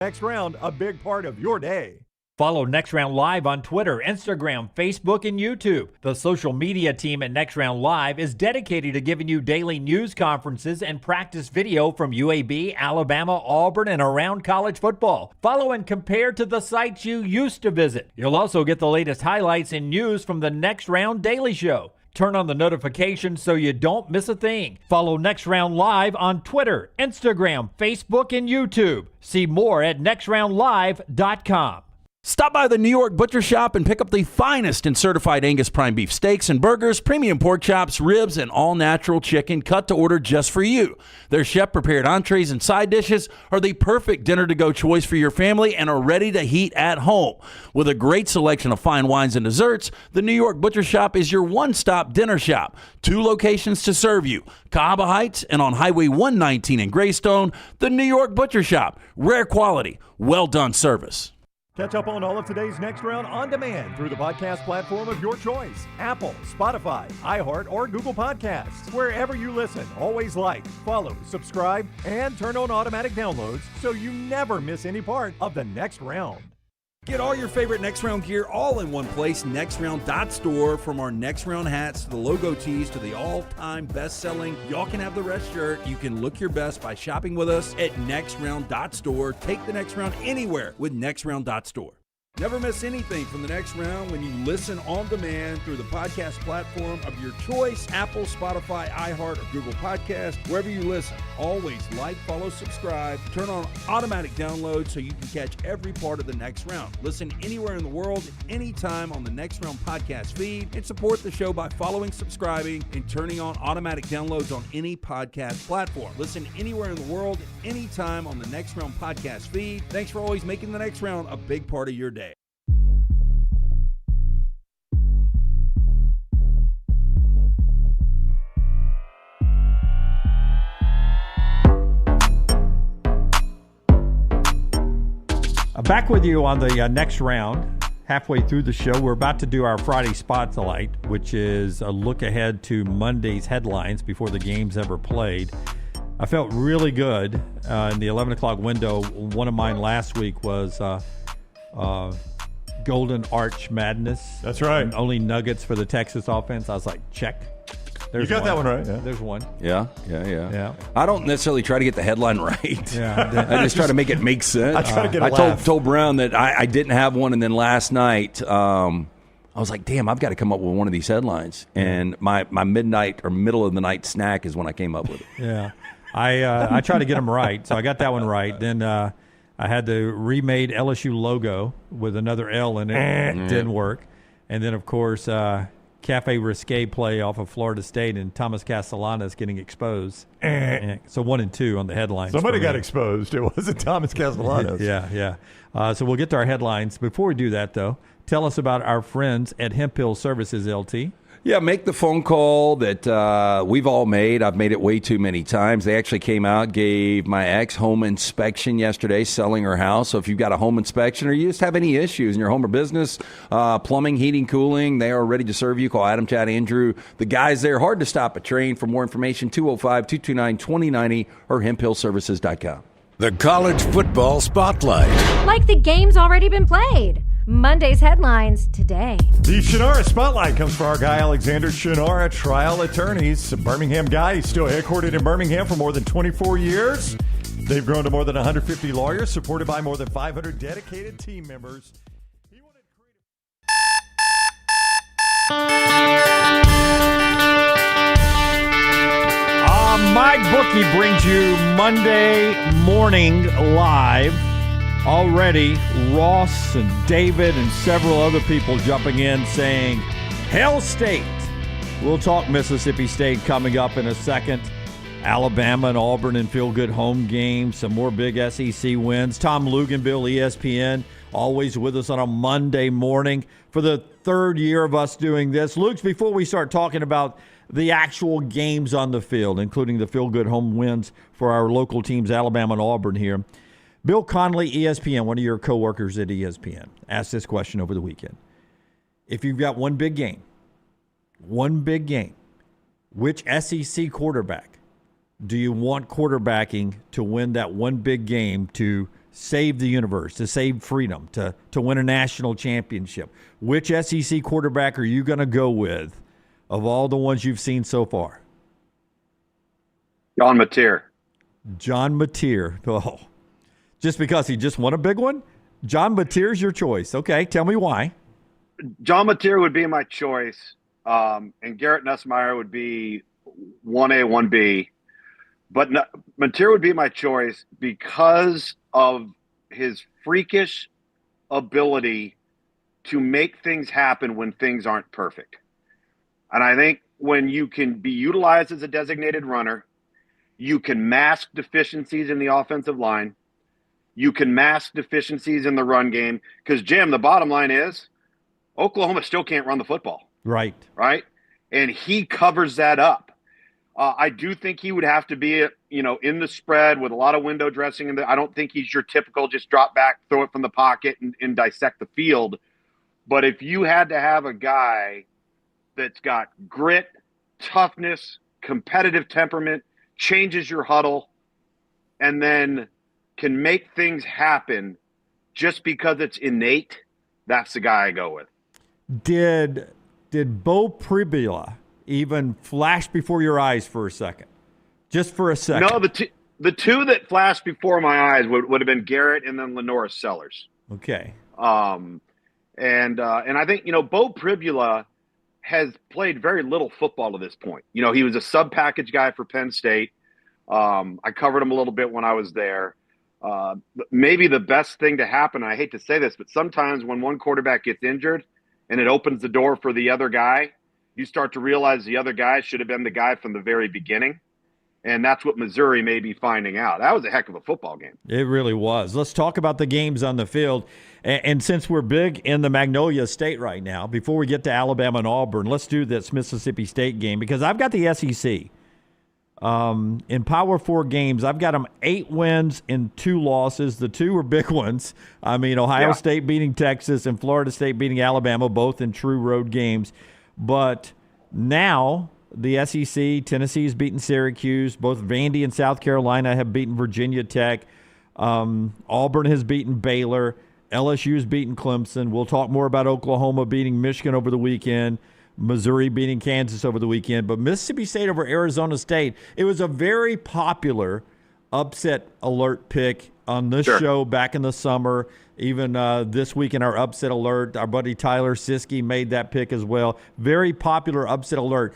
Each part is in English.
Next Round, a big part of your day. Follow Next Round Live on Twitter, Instagram, Facebook, and YouTube. The social media team at Next Round Live is dedicated to giving you daily news conferences and practice video from UAB, Alabama, Auburn, and around college football. Follow and compare to the sites you used to visit. You'll also get the latest highlights and news from the Next Round Daily Show. Turn on the notifications so you don't miss a thing. Follow Next Round Live on Twitter, Instagram, Facebook, and YouTube. See more at nextroundlive.com. Stop by the New York Butcher Shop and pick up the finest in certified Angus prime beef steaks and burgers, premium pork chops, ribs, and all-natural chicken cut to order just for you. Their chef-prepared entrees and side dishes are the perfect dinner-to-go choice for your family and are ready to heat at home. With a great selection of fine wines and desserts, the New York Butcher Shop is your one-stop dinner shop. 2 locations to serve you, Cahaba Heights and on Highway 119 in Greystone. The New York Butcher Shop. Rare quality, well-done service. Catch up on all of today's Next Round on demand through the podcast platform of your choice. Apple, Spotify, iHeart, or Google Podcasts. Wherever you listen, always like, follow, subscribe, and turn on automatic downloads so you never miss any part of the Next Round. Get all your favorite Next Round gear all in one place, nextround.store. From our Next Round hats to the logo tees to the all-time best-selling Y'all Can Have the Rest shirt, you can look your best by shopping with us at nextround.store. Take the Next Round anywhere with nextround.store. Never miss anything from the Next Round when you listen on demand through the podcast platform of your choice, Apple, Spotify, iHeart, or Google Podcasts. Wherever you listen, always like, follow, subscribe, turn on automatic download so you can catch every part of the Next Round. Listen anywhere in the world, anytime on the Next Round podcast feed, and support the show by following, subscribing, and turning on automatic downloads on any podcast platform. Listen anywhere in the world, anytime on the Next Round podcast feed. Thanks for always making the Next Round a big part of your day. Back with you on the Next Round. Halfway through the show, we're about to do our Friday Spotlight, which is a look ahead to Monday's headlines before the game's ever played. I felt really good in the 11 o'clock window. One of mine last week was Golden Arch Madness. That's right. Only nuggets for the Texas offense. I was like, check. There's you got that one right. Yeah. There's one. Yeah. I don't necessarily try to get the headline right. Yeah. I just try to make it make sense. I try to get a I laugh. told Brown that I didn't have one, and then last night I was like, damn, I've got to come up with one of these headlines. And my midnight or middle of the night snack is when I came up with it. Yeah. I try to get them right, so I got that one right. Then I had the remade LSU logo with another L in it. It didn't work. And then, of course, Cafe Risque play off of Florida State and Thomas Castellanos getting exposed. So 1 and 2 on the headlines. Somebody got exposed. It wasn't Thomas Castellanos. Yeah. So we'll get to our headlines. Before we do that, though, tell us about our friends at Hemp Hill Services, LT. Yeah, make the phone call that we've all made. I've made it way too many times. They actually came out, gave my ex home inspection yesterday, selling her house. So if you've got a home inspection or you just have any issues in your home or business, plumbing, heating, cooling, they are ready to serve you. Call Adam, Chad, Andrew. The guys there, hard to stop a train. For more information, 205-229-2090 or hemphillservices.com. The College Football Spotlight. Like the game's already been played. Monday's headlines today. The Shannara Spotlight comes from our guy, Alexander Shannara, trial attorneys. A Birmingham guy. He's still headquartered in Birmingham for more than 24 years. They've grown to more than 150 lawyers, supported by more than 500 dedicated team members. MyBookie brings you Monday Morning Live. Already, Ross and David and several other people jumping in saying, Hell State. We'll talk Mississippi State coming up in a second. Alabama and Auburn and feel-good home games. Some more big SEC wins. Tom Luginbill, ESPN, always with us on a Monday morning for the third year of us doing this. Luke, before we start talking about the actual games on the field, including the feel-good home wins for our local teams, Alabama and Auburn here, Bill Connolly, ESPN, one of your coworkers at ESPN, asked this question over the weekend. If you've got one big game, which SEC quarterback do you want quarterbacking to win that one big game to save the universe, to save freedom, to win a national championship, which SEC quarterback are you going to go with of all the ones you've seen so far? John Napier. John Napier. Oh, just because he just won a big one? John Natier's your choice. Okay, tell me why. John Napier would be my choice, and Garrett Nussmeier would be 1A, 1B. But Napier would be my choice because of his freakish ability to make things happen when things aren't perfect. And I think when you can be utilized as a designated runner, you can mask deficiencies in the offensive line. You can mask deficiencies in the run game. Because, Jim, the bottom line is Oklahoma still can't run the football. Right. Right? And he covers that up. I do think he would have to be, in the spread with a lot of window dressing. I don't think he's your typical just drop back, throw it from the pocket, and dissect the field. But if you had to have a guy that's got grit, toughness, competitive temperament, changes your huddle, and then can make things happen just because it's innate, that's the guy I go with. Did Bo Pribula even flash before your eyes for a second? Just for a second? No, the two that flashed before my eyes would have been Garrett and then Lenora Sellers. Okay. And I think, Bo Pribula has played very little football to this point. He was a sub-package guy for Penn State. I covered him a little bit when I was there. Maybe the best thing to happen, and I hate to say this, but sometimes when one quarterback gets injured and it opens the door for the other guy, you start to realize the other guy should have been the guy from the very beginning. And that's what Missouri may be finding out. That was a heck of a football game. It really was. Let's talk about the games on the field. And since we're big in the Magnolia State right now, before we get to Alabama and Auburn, let's do this Mississippi State game because I've got the SEC. In Power 4 games, I've got them 8 wins and 2 losses. The 2 are big ones. I mean, Ohio State beating Texas and Florida State beating Alabama, both in true road games. But now the SEC, Tennessee's beaten Syracuse. Both Vandy and South Carolina have beaten Virginia Tech. Auburn has beaten Baylor. LSU's beaten Clemson. We'll talk more about Oklahoma beating Michigan over the weekend. Missouri beating Kansas over the weekend. But Mississippi State over Arizona State, it was a very popular upset alert pick on this show back in the summer. Even this week in our upset alert, our buddy Tyler Siskey made that pick as well. Very popular upset alert.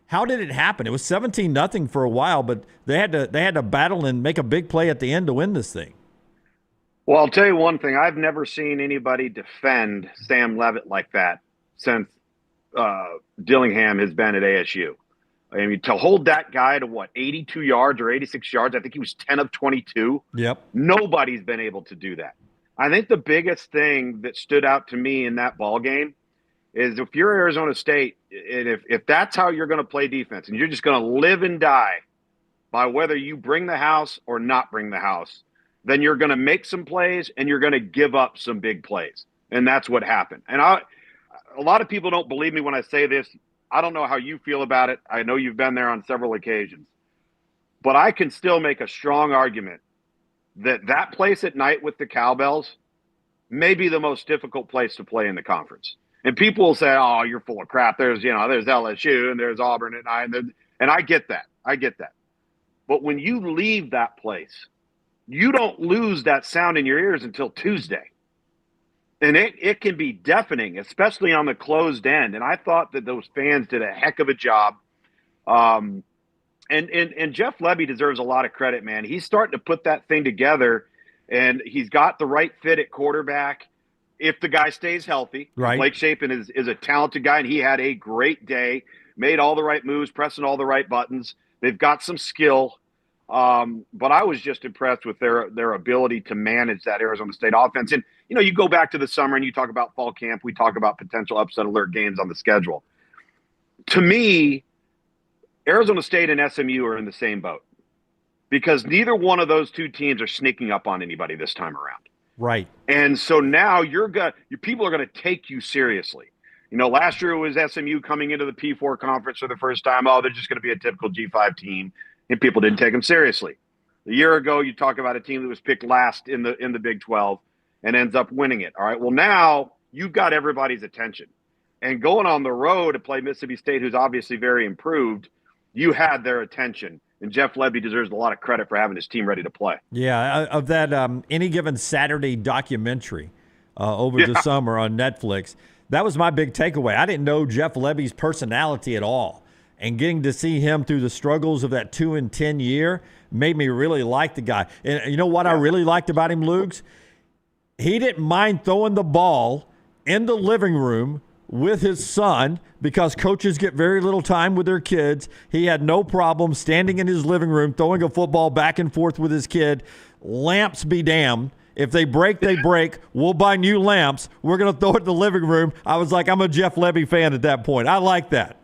How did it happen? It was 17-0 for a while, but they had to battle and make a big play at the end to win this thing. Well, I'll tell you one thing. I've never seen anybody defend Sam Leavitt like that since Dillingham has been at ASU. I mean, to hold that guy to 82 yards or 86 yards, I think he was 10 of 22. Yep. Nobody's been able to do that. I think the biggest thing that stood out to me in that ball game is if you're Arizona State, and if that's how you're going to play defense, and you're just going to live and die by whether you bring the house or not bring the house, then you're going to make some plays and you're going to give up some big plays. And that's what happened. And a lot of people don't believe me when I say this. I don't know how you feel about it. I know you've been there on several occasions. But I can still make a strong argument that place at night with the Cowbells may be the most difficult place to play in the conference. And people will say, oh, you're full of crap. There's LSU and there's Auburn at night. And I get that. But when you leave that place, you don't lose that sound in your ears until Tuesday. And it can be deafening, especially on the closed end. And I thought that those fans did a heck of a job. And Jeff Lebby deserves a lot of credit, man. He's starting to put that thing together, and he's got the right fit at quarterback if the guy stays healthy. Right. Blake Shapen is a talented guy, and he had a great day, made all the right moves, pressing all the right buttons. They've got some skill. But I was just impressed with their ability to manage that Arizona State offense. And, you go back to the summer and you talk about fall camp. We talk about potential upset alert games on the schedule. To me, Arizona State and SMU are in the same boat because neither one of those two teams are sneaking up on anybody this time around. Right. And so now your people are going to take you seriously. Last year it was SMU coming into the P4 conference for the first time. Oh, they're just going to be a typical G5 team. And people didn't take them seriously. A year ago, you talk about a team that was picked last in the Big 12 and ends up winning it. All right. Well, now you've got everybody's attention. And going on the road to play Mississippi State, who's obviously very improved, you had their attention. And Jeff Lebby deserves a lot of credit for having his team ready to play. Yeah, of that Any Given Saturday documentary over the summer on Netflix, that was my big takeaway. I didn't know Jeff Lebby's personality at all. And getting to see him through the struggles of that 2-10 year made me really like the guy. And you know what I really liked about him, Lugs? He didn't mind throwing the ball in the living room with his son because coaches get very little time with their kids. He had no problem standing in his living room, throwing a football back and forth with his kid. Lamps be damned. If they break, they break. We'll buy new lamps. We're going to throw it in the living room. I was like, I'm a Jeff Lebby fan at that point. I like that.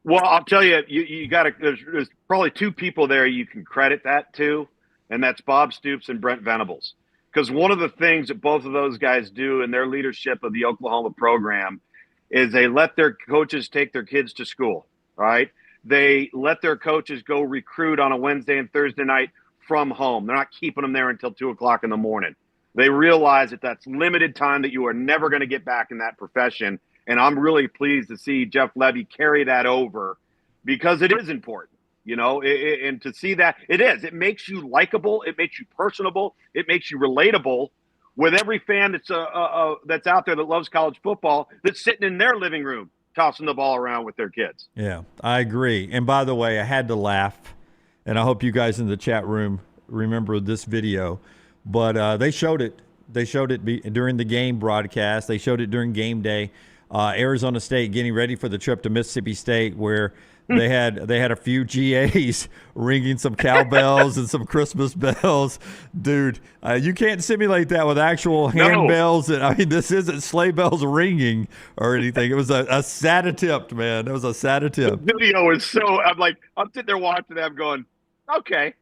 Well, I'll tell you, you got to. There's probably two people there you can credit that to, and that's Bob Stoops and Brent Venables. Because one of the things that both of those guys do in their leadership of the Oklahoma program is they let their coaches take their kids to school, right? They let their coaches go recruit on a Wednesday and Thursday night from home. They're not keeping them there until 2 o'clock in the morning. They realize that that's limited time that you are never going to get back in that profession. And I'm really pleased to see Jeff Lebby carry that over because it is important. You know, and to see that it makes you likable. It makes you personable. It makes you relatable with every fan that's out there that loves college football that's sitting in their living room tossing the ball around with their kids. Yeah, I agree. And by the way, I had to laugh, and I hope you guys in the chat room remember this video. But they showed it. They showed it during the game broadcast. They showed it during game day. Arizona State getting ready for the trip to Mississippi State, where they had a few GAs ringing some cowbells and some Christmas bells. Dude, you can't simulate that with actual handbells. I mean, this isn't sleigh bells ringing or anything. It was a sad attempt, man. It was a sad attempt. The video is so – I'm sitting there watching them going, okay,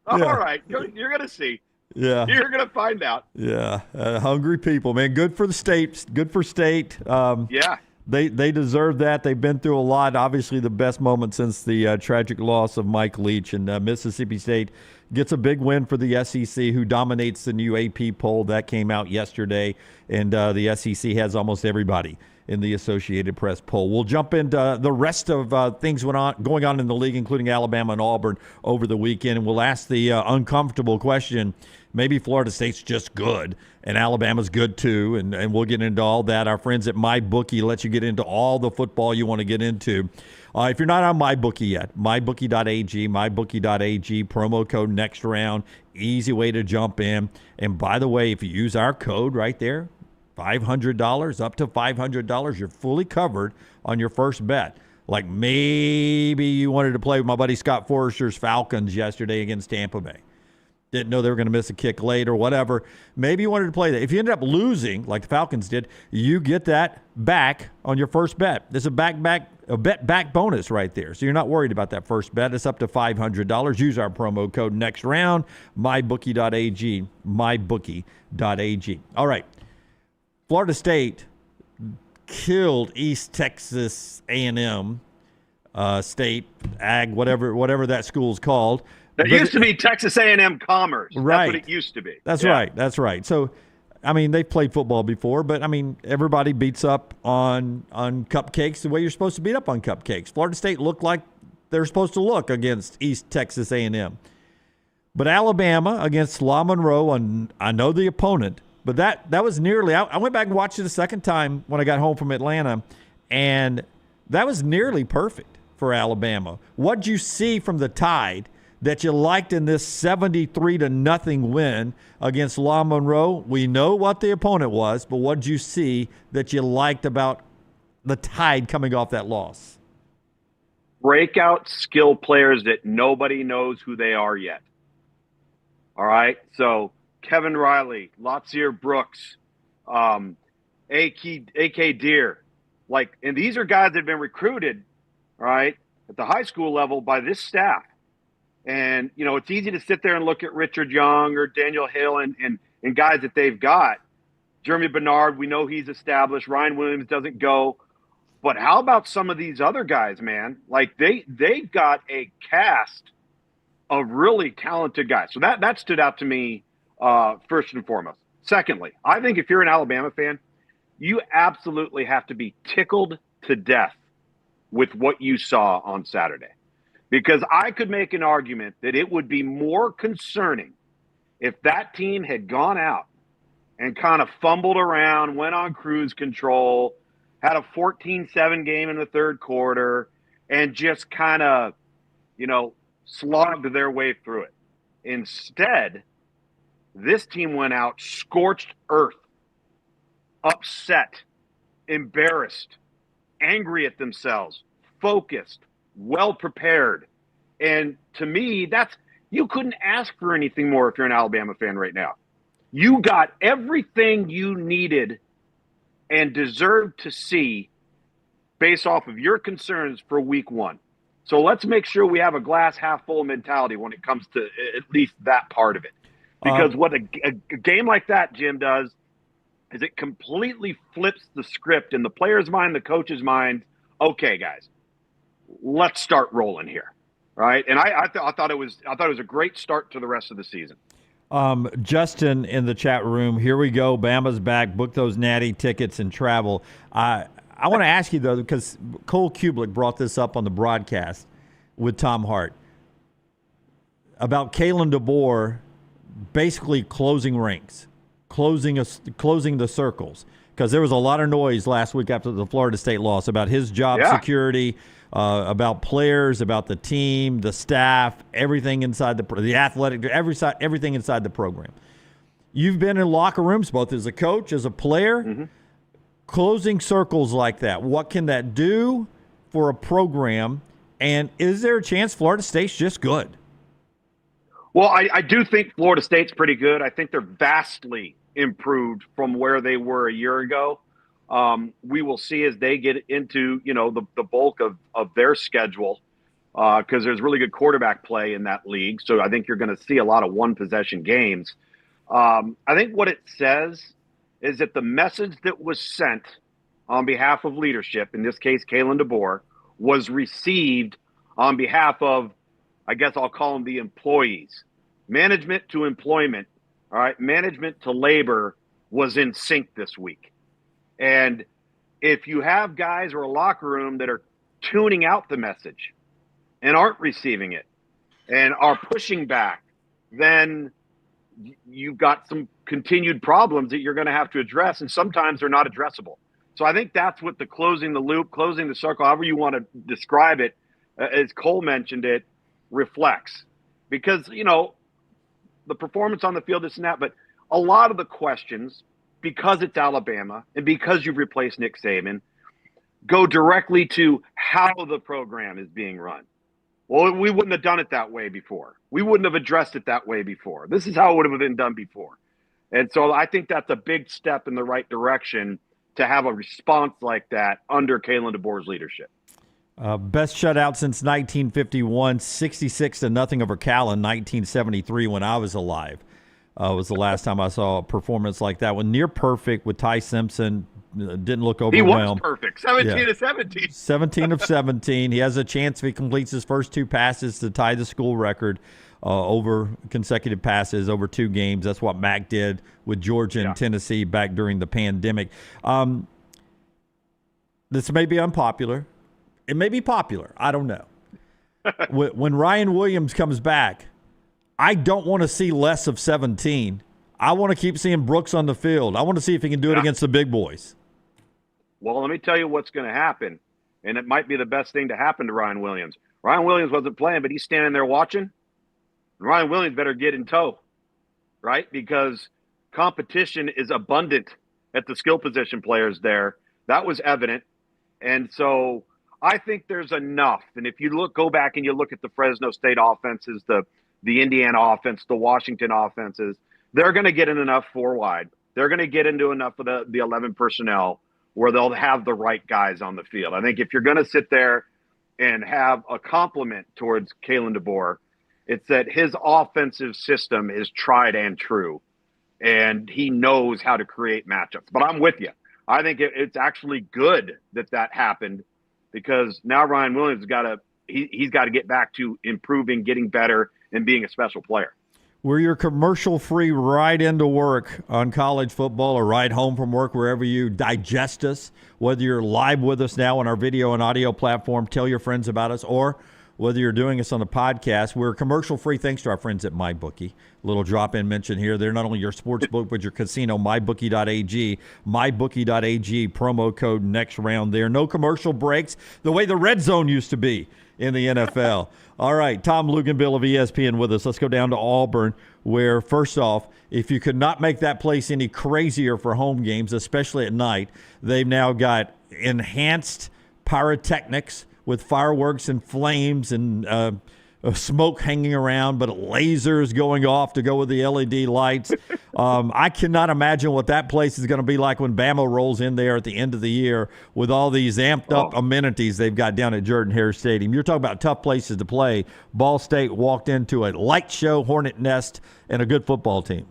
all right, you're going to see. Yeah. You're going to find out. Yeah. Hungry people, man. Good for the state. Good for state. Yeah. They deserve that. They've been through a lot. Obviously, the best moment since the tragic loss of Mike Leach. And Mississippi State gets a big win for the SEC, who dominates the new AP poll. That came out yesterday. And the SEC has almost everybody in the Associated Press poll. We'll jump into the rest of things going on in the league, including Alabama and Auburn over the weekend. And we'll ask the uncomfortable question. Maybe Florida State's just good, and Alabama's good too, and we'll get into all that. Our friends at MyBookie let you get into all the football you want to get into. If you're not on MyBookie yet, mybookie.ag, mybookie.ag, promo code next round, easy way to jump in. And by the way, if you use our code right there, $500, up to $500, you're fully covered on your first bet. Like maybe you wanted to play with my buddy Scott Forester's Falcons yesterday against Tampa Bay. Didn't know they were going to miss a kick late or whatever. Maybe you wanted to play that. If you ended up losing, like the Falcons did, you get that back on your first bet. There's a bet back bonus right there. So you're not worried about that first bet. It's up to $500. Use our promo code next round, mybookie.ag, mybookie.ag. All right. Florida State killed East Texas A&M State, Ag, whatever that school's called. It used to be Texas A&M Commerce. Right. That's what it used to be. That's right. That's right. So, I mean, they've played football before, but, I mean, everybody beats up on cupcakes the way you're supposed to beat up on cupcakes. Florida State looked like they're supposed to look against East Texas A&M. But Alabama against La Monroe, and I know the opponent, but that was nearly – I went back and watched it a second time when I got home from Atlanta, and that was nearly perfect for Alabama. What'd you see from the Tide that you liked in this 73-0 win against La Monroe? We know what the opponent was, but what did you see that you liked about the Tide coming off that loss? Breakout skill players that nobody knows who they are yet. All right? So Kevin Riley, Latsier Brooks, A.K. Deer. And these are guys that have been recruited, all right, at the high school level by this staff. And, you know, it's easy to sit there and look at Richard Young or Daniel Hill and guys that they've got. Jeremy Bernard, we know he's established. Ryan Williams doesn't go. But how about some of these other guys, man? Like, they got a cast of really talented guys. So that stood out to me first and foremost. Secondly, I think if you're an Alabama fan, you absolutely have to be tickled to death with what you saw on Saturday. Because I could make an argument that it would be more concerning if that team had gone out and kind of fumbled around, went on cruise control, had a 14-7 game in the third quarter, and just kind of, slogged their way through it. Instead, this team went out scorched earth, upset, embarrassed, angry at themselves, focused, well prepared. And to me, you couldn't ask for anything more if you're an Alabama fan right now. You got everything you needed and deserved to see based off of your concerns for week one. So let's make sure we have a glass half full mentality when it comes to at least that part of it. Because what a game like that, Jim, does is it completely flips the script in the player's mind, the coach's mind. Okay, guys, let's start rolling here, right? And I thought it was a great start to the rest of the season. Justin in the chat room, here we go. Bama's back. Book those natty tickets and travel. I want to ask you, though, because Cole Kublik brought this up on the broadcast with Tom Hart about Kalen DeBoer basically closing ranks, closing the circles, because there was a lot of noise last week after the Florida State loss about his job security, about players, about the team, the staff, everything inside the athletic, everything inside the program. You've been in locker rooms, both as a coach, as a player. Mm-hmm. Closing circles like that, what can that do for a program? And is there a chance Florida State's just good? Well, I do think Florida State's pretty good. I think they're vastly improved from where they were a year ago. We will see as they get into, the bulk of their schedule, because there's really good quarterback play in that league. So I think you're going to see a lot of one-possession games. I think what it says is that the message that was sent on behalf of leadership, in this case, Kalen DeBoer, was received on behalf of, I guess I'll call them the employees. Management to employment, all right, management to labor was in sync this week. And if you have guys or a locker room that are tuning out the message and aren't receiving it and are pushing back, then you've got some continued problems that you're going to have to address, and sometimes they're not addressable. So I think that's what the closing the loop, closing the circle, however you want to describe it, as Cole mentioned it, reflects. Because, the performance on the field, this and that, but a lot of the questions, because it's Alabama and because you've replaced Nick Saban, go directly to how the program is being run. Well, we wouldn't have done it that way before. We wouldn't have addressed it that way before. This is how it would have been done before. And so I think that's a big step in the right direction to have a response like that under Kalen DeBoer's leadership. Best shutout since 1951, 66-0 over Cal in 1973 when I was alive. Was the last time I saw a performance like that one. Near perfect with Ty Simpson. Didn't look overwhelmed. He was perfect. 17 of 17. 17 of 17. He has a chance if he completes his first two passes to tie the school record over consecutive passes over 2 games. That's what Mac did with Georgia and Tennessee back during the pandemic. This may be unpopular. It may be popular. I don't know. When Ryan Williams comes back, I don't want to see less of 17. I want to keep seeing Brooks on the field. I want to see if he can do it against the big boys. Well, let me tell you what's going to happen, and it might be the best thing to happen to Ryan Williams. Ryan Williams wasn't playing, but he's standing there watching. Ryan Williams better get in tow, right? Because competition is abundant at the skill position players there. That was evident. And so I think there's enough. And if you go back and you look at the Fresno State offenses, the Indiana offense, the Washington offenses, they're going to get in enough 4 wide. They're going to get into enough of the 11 personnel where they'll have the right guys on the field. I think if you're going to sit there and have a compliment towards Kalen DeBoer, it's that his offensive system is tried and true, and he knows how to create matchups. But I'm with you. I think it's actually good that happened, because now Ryan Williams he's got to get back to improving, getting better, and being a special player. We're your commercial-free ride into work on college football or ride home from work, wherever you digest us, whether you're live with us now on our video and audio platform, tell your friends about us, or whether you're doing us on the podcast. We're commercial-free thanks to our friends at MyBookie. Little drop-in mention here. They're not only your sports book, but your casino, mybookie.ag. Mybookie.ag, promo code next round there. No commercial breaks, the way the red zone used to be in the NFL. All right, Tom Luginbill of ESPN with us. Let's go down to Auburn, where, first off, if you could not make that place any crazier for home games, especially at night, they've now got enhanced pyrotechnics with fireworks and flames and smoke hanging around, but lasers going off to go with the LED lights. I cannot imagine what that place is going to be like when Bama rolls in there at the end of the year with all these amped up amenities they've got down at Jordan-Hare Stadium. You're talking about tough places to play. Ball State walked into a light show, hornet nest, and a good football team.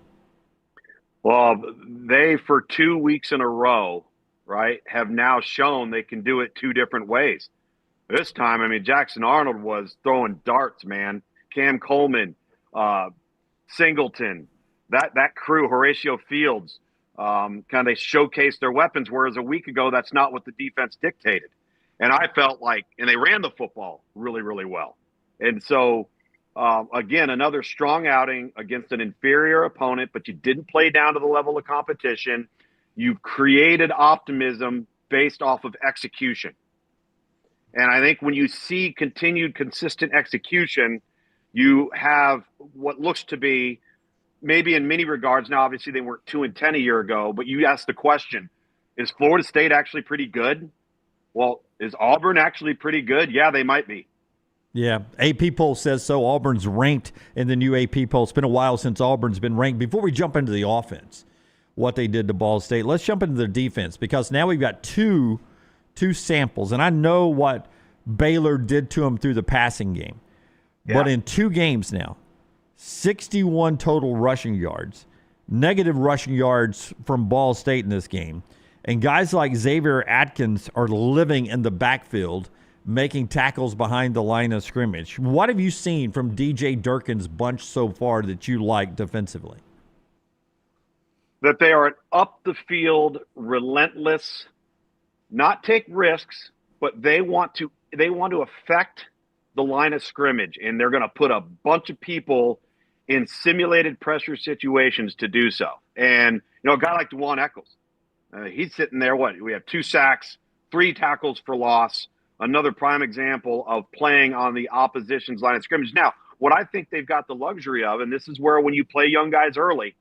Well, they, for 2 weeks in a row, right, have now shown they can do it two different ways. This time, I mean, Jackson Arnold was throwing darts, man. Cam Coleman, Singleton, that crew, Horatio Fields, kind of they showcased their weapons, whereas a week ago, that's not what the defense dictated. And I felt like, and they ran the football really, really well. And so, again, another strong outing against an inferior opponent, but you didn't play down to the level of competition. You've created optimism based off of execution. And I think when you see continued consistent execution, you have what looks to be, maybe in many regards, now obviously they weren't 2-10 a year ago, but you asked the question, is Florida State actually pretty good? Well, is Auburn actually pretty good? Yeah, they might be. Yeah, AP poll says so. Auburn's ranked in the new AP poll. It's been a while since Auburn's been ranked. Before we jump into the offense, what they did to Ball State, let's jump into the defense, because now we've got two samples, and I know what Baylor did to them through the passing game. Yeah. But in 2 games now, 61 total rushing yards, negative rushing yards from Ball State in this game. And guys like Xavier Atkins are living in the backfield, making tackles behind the line of scrimmage. What have you seen from DJ Durkin's bunch so far that you like defensively? That they are an up-the-field, relentless, not take risks, but they want to affect the line of scrimmage, and they're going to put a bunch of people in simulated pressure situations to do so. And, you know, a guy like DeJuan Eccles, he's sitting there, we have 2 sacks, 3 tackles for loss, another prime example of playing on the opposition's line of scrimmage. Now, what I think they've got the luxury of, and this is where when you play young guys early,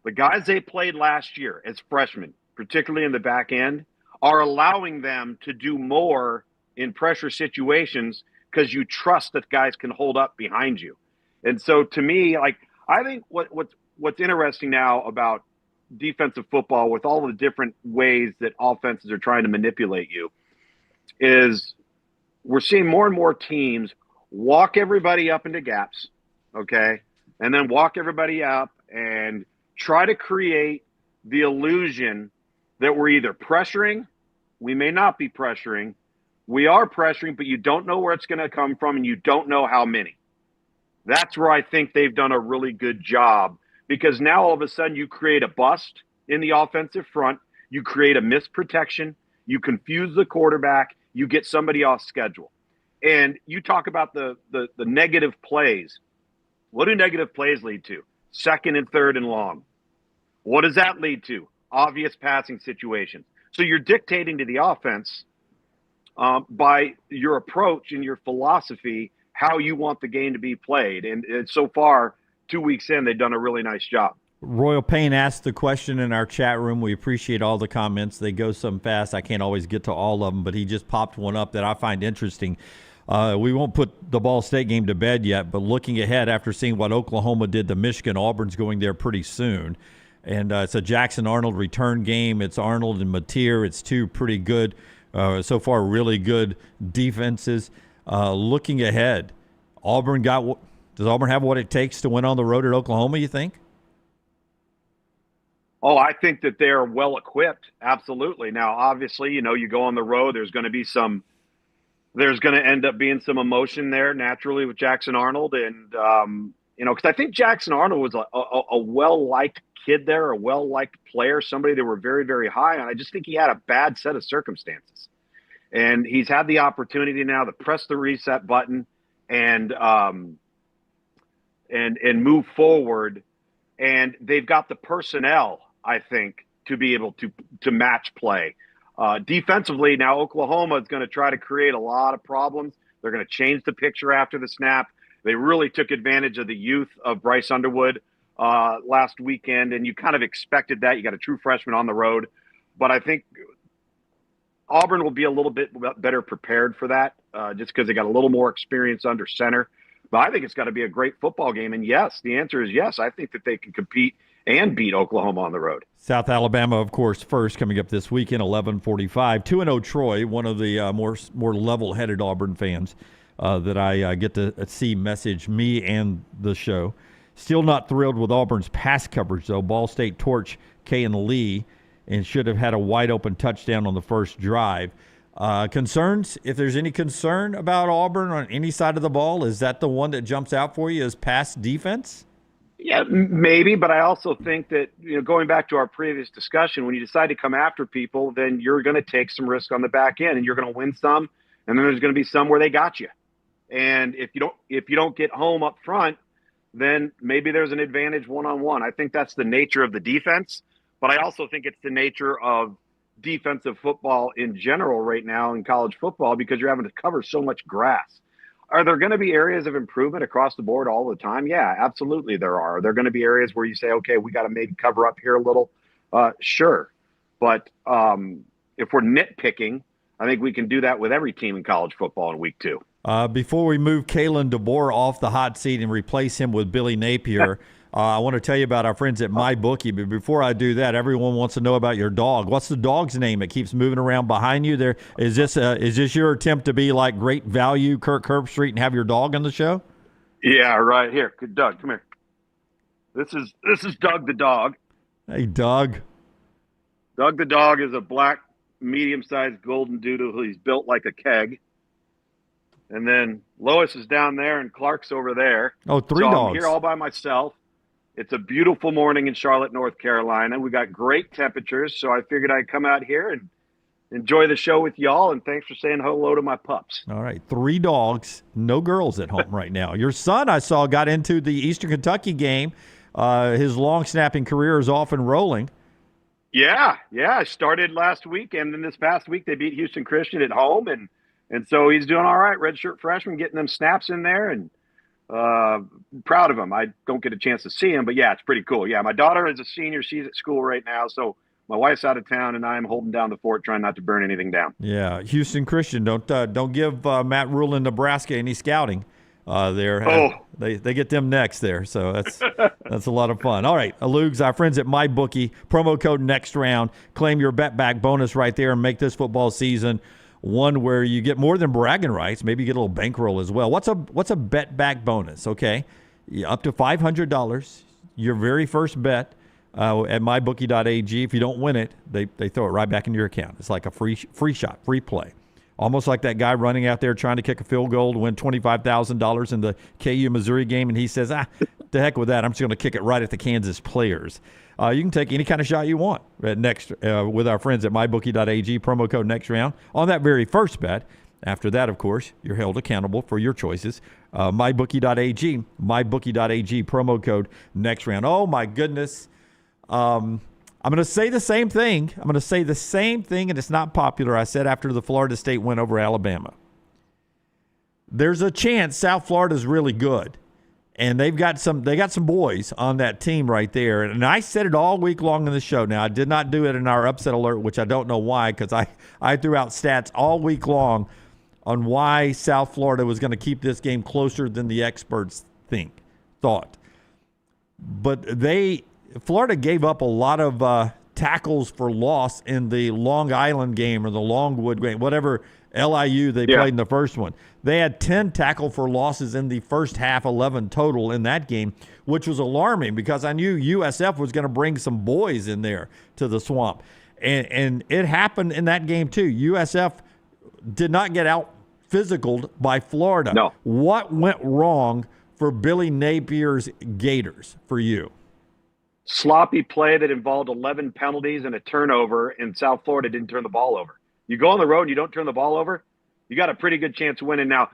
the guys they played last year as freshmen, particularly in the back end, are allowing them to do more in pressure situations because you trust that guys can hold up behind you. And so to me, like, I think what's interesting now about defensive football, with all the different ways that offenses are trying to manipulate you, is we're seeing more and more teams walk everybody up into gaps, okay, and then walk everybody up and try to create the illusion that we're either pressuring, we may not be pressuring, we are pressuring, but you don't know where it's going to come from and you don't know how many. That's where I think they've done a really good job, because now all of a sudden you create a bust in the offensive front, you create a misprotection, you confuse the quarterback, you get somebody off schedule. And you talk about the negative plays. What do negative plays lead to? 2nd and 3rd and long. What does that lead to? Obvious passing situations. So you're dictating to the offense by your approach and your philosophy how you want the game to be played. And so far, 2 weeks in, they've done a really nice job. Royal Payne asked the question in our chat room. We appreciate all the comments. They go some fast. I can't always get to all of them, but he just popped one up that I find interesting. We won't put the Ball State game to bed yet, but looking ahead after seeing what Oklahoma did to Michigan, Auburn's going there pretty soon. And it's a Jackson Arnold return game. It's Arnold and Napier. It's 2 pretty good, so far really good defenses. Looking ahead, does Auburn have what it takes to win on the road at Oklahoma, you think? Oh, I think that they're well equipped. Absolutely. Now, obviously, you go on the road, there's going to be some there's going to end up being some emotion there naturally with Jackson Arnold. And, because I think Jackson Arnold was a well-liked kid there, a well-liked player, somebody they were very, very high on. I just think he had a bad set of circumstances. And he's had the opportunity now to press the reset button and move forward. And they've got the personnel, I think, to be able to match play. Defensively, now Oklahoma is going to try to create a lot of problems. They're going to change the picture after the snap. They really took advantage of the youth of Bryce Underwood last weekend, and you kind of expected that. You got a true freshman on the road. But I think Auburn will be a little bit better prepared for that just because they got a little more experience under center. But I think it's got to be a great football game. And yes, the answer is yes. I think that they can compete and beat Oklahoma on the road. South Alabama, of course, first coming up this weekend, 11:45. 2-0 Troy, one of the more level-headed Auburn fans that I get to see message me and the show. Still not thrilled with Auburn's pass coverage, though. Ball State torch Kayan Lee and should have had a wide-open touchdown on the first drive. Concerns? If there's any concern about Auburn on any side of the ball, is that the one that jumps out for you as pass defense? Yeah, maybe, but I also think that, going back to our previous discussion, when you decide to come after people, then you're going to take some risk on the back end, and you're going to win some, and then there's going to be some where they got you. And if you don't get home up front, then maybe there's an advantage one-on-one. I think that's the nature of the defense, but I also think it's the nature of defensive football in general right now in college football because you're having to cover so much grass. Are there going to be areas of improvement across the board all the time? Yeah, absolutely there are. Are there going to be areas where you say, okay, we got to maybe cover up here a little? Sure. But if we're nitpicking, I think we can do that with every team in college football in week 2. Before we move Kalen DeBoer off the hot seat and replace him with Billy Napier, I want to tell you about our friends at MyBookie. But before I do that, everyone wants to know about your dog. What's the dog's name? It keeps moving around behind you. There is this your attempt to be like Great Value, Kirk Herbstreit, and have your dog on the show? Yeah, right here. Good, Doug, come here. This is Doug the dog. Hey, Doug. Doug the dog is a black, medium-sized golden doodle. He's built like a keg. And then Lois is down there and Clark's over there. Oh, three dogs. I'm here all by myself. It's a beautiful morning in Charlotte, North Carolina. We got great temperatures, so I figured I'd come out here and enjoy the show with y'all, and thanks for saying hello to my pups. All right, 3 dogs, no girls at home right now. Your son, I saw, got into the Eastern Kentucky game. His long snapping career is off and rolling. Yeah, I started last week, and then this past week they beat Houston Christian at home, and so he's doing all right, redshirt freshman, getting them snaps in there, and proud of him. I don't get a chance to see him, but yeah, it's pretty cool. Yeah, my daughter is a senior. She's at school right now, so my wife's out of town, and I'm holding down the fort, trying not to burn anything down. Yeah, Houston Christian, don't give Matt Rule in Nebraska any scouting there. They get them next there, so that's a lot of fun. All right, Alugs, our friends at MyBookie, promo code next round. Claim your bet back bonus right there and make this football season one where you get more than bragging rights. Maybe you get a little bankroll as well. What's a bet back bonus? Okay, up to $500. Your very first bet at mybookie.ag. If you don't win it, they throw it right back into your account. It's like a free shot, free play. Almost like that guy running out there trying to kick a field goal to win $25,000 in the KU Missouri game, and he says, the heck with that. I'm just going to kick it right at the Kansas players. You can take any kind of shot you want with our friends at mybookie.ag, promo code next round, on that very first bet. After that, of course, you're held accountable for your choices. Mybookie.ag, promo code next round. Oh, my goodness. I'm going to say the same thing. And it's not popular. I said after the Florida State win over Alabama. There's a chance South Florida's really good. And they got some boys on that team right there. And I said it all week long in the show. Now, I did not do it in our upset alert, which I don't know why, because I threw out stats all week long on why South Florida was going to keep this game closer than the experts thought. But Florida gave up a lot of tackles for loss in the Long Island game or the Longwood game, whatever LIU they played in the first one. They had 10 tackle for losses in the first half, 11 total in that game, which was alarming because I knew USF was going to bring some boys in there to the Swamp. And it happened in that game too. USF did not get out physicaled by Florida. No. What went wrong for Billy Napier's Gators for you? Sloppy play that involved 11 penalties and a turnover, and South Florida didn't turn the ball over. You go on the road and you don't turn the ball over, you got a pretty good chance of winning. Now,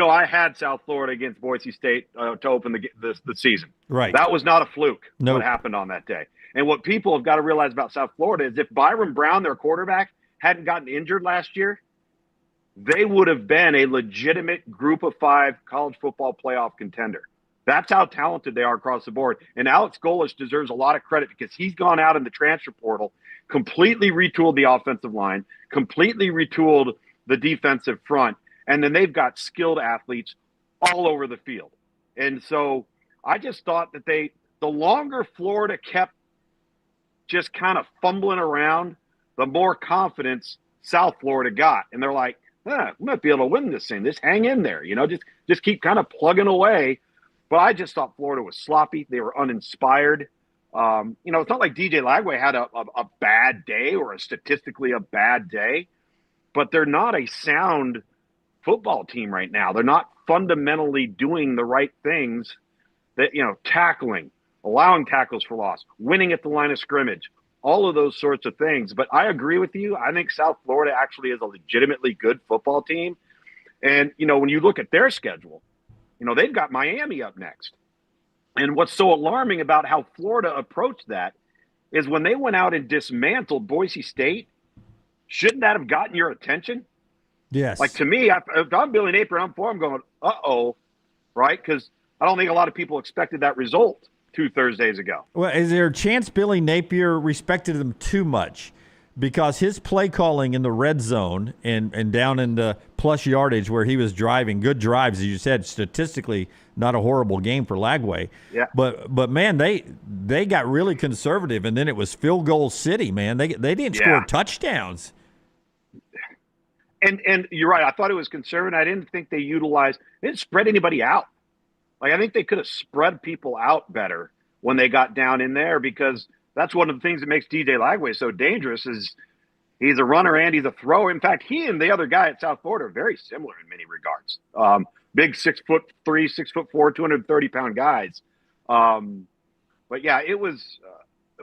I had South Florida against Boise State to open the season. Right. That was not a fluke, Nope. what happened on that day. And what people have got to realize about South Florida is if Byron Brown, their quarterback, hadn't gotten injured last year, they would have been a legitimate Group of 5 college football playoff contender. That's how talented they are across the board. And Alex Golesh deserves a lot of credit because he's gone out in the transfer portal, completely retooled the offensive line, completely retooled the defensive front, and then they've got skilled athletes all over the field. And so I just thought that the longer Florida kept just kind of fumbling around, the more confidence South Florida got. And they're like, we might be able to win this thing. Just hang in there, just keep kind of plugging away. But I just thought Florida was sloppy. They were uninspired. It's not like DJ Lagway had a bad day or a statistically a bad day, but they're not a sound football team right now. They're not fundamentally doing the right things that, tackling, allowing tackles for loss, winning at the line of scrimmage, all of those sorts of things. But I agree with you. I think South Florida actually is a legitimately good football team. And, when you look at their schedule, they've got Miami up next. And what's so alarming about how Florida approached that is when they went out and dismantled Boise State, shouldn't that have gotten your attention? Yes. Like, to me, if I'm Billy Napier, I'm going, uh-oh, right? Because I don't think a lot of people expected that result 2 Thursdays ago. Well, is there a chance Billy Napier respected them too much? Because his play calling in the red zone and down in the plus yardage where he was driving, good drives, as you said, statistically not a horrible game for Lagway. Yeah. But man, they got really conservative, and then it was field goal city, man. They didn't score touchdowns. And you're right. I thought it was conservative. I didn't think they didn't spread anybody out. Like, I think they could have spread people out better when they got down in there, because that's one of the things that makes DJ Lagway so dangerous is he's a runner and he's a thrower. In fact, he and the other guy at South Florida are very similar in many regards. Big 6'3", 6'4", 230-pound guys. But yeah, it was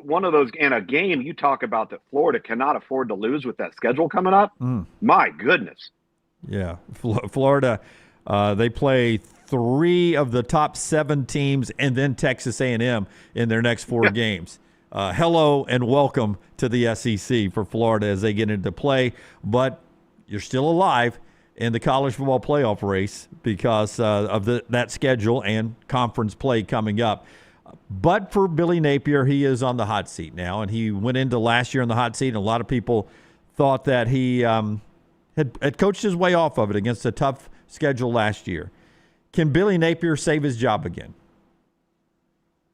one of those in a game you talk about that Florida cannot afford to lose with that schedule coming up. My goodness. Yeah, Florida, they play 3 of the top 7 teams and then Texas A&M in their next 4 games. Hello and welcome to the SEC for Florida as they get into play. But you're still alive in the college football playoff race because of that schedule and conference play coming up. But for Billy Napier, he is on the hot seat now, and he went into last year on the hot seat, and a lot of people thought that he had coached his way off of it against a tough schedule last year. Can Billy Napier save his job again?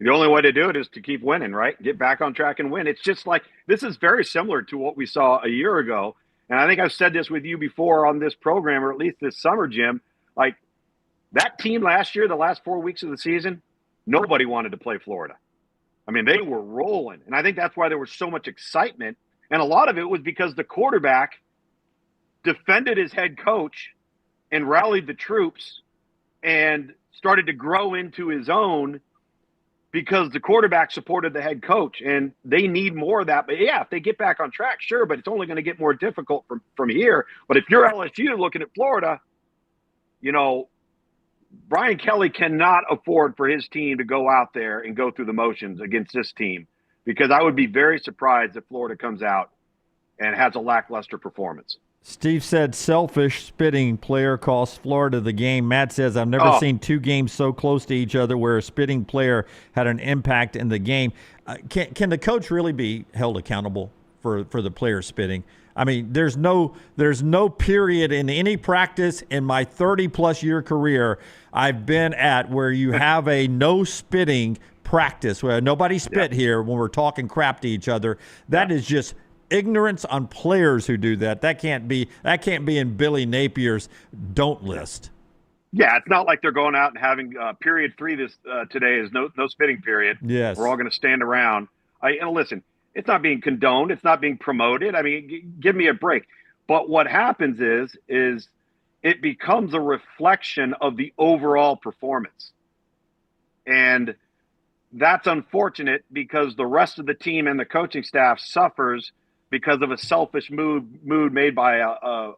The only way to do it is to keep winning, right? Get back on track and win. It's just like, this is very similar to what we saw a year ago. And I think I've said this with you before on this program, or at least this summer, Jim. Like, that team last year, the last 4 weeks of the season, nobody wanted to play Florida. I mean, they were rolling. And I think that's why there was so much excitement. And a lot of it was because the quarterback defended his head coach and rallied the troops and started to grow into his own, because the quarterback supported the head coach, and they need more of that. But yeah, if they get back on track, sure, but it's only going to get more difficult from here. But if you're LSU looking at Florida, Brian Kelly cannot afford for his team to go out there and go through the motions against this team, because I would be very surprised if Florida comes out and has a lackluster performance. Steve said selfish spitting player cost Florida the game. Matt says, I've never seen 2 games so close to each other where a spitting player had an impact in the game. Can the coach really be held accountable for the player spitting? I mean, there's no period in any practice in my 30-plus year career I've been at where you have a no spitting practice where nobody spit here when we're talking crap to each other. That is just ignorance on players who do that. That can't be in Billy Napier's don't list. Yeah, it's not like they're going out and having period 3 today is no spitting period. Yes, we're all going to stand around. And listen, it's not being condoned. It's not being promoted. I mean, give me a break. But what happens is it becomes a reflection of the overall performance. And that's unfortunate because the rest of the team and the coaching staff suffers because of a selfish move made by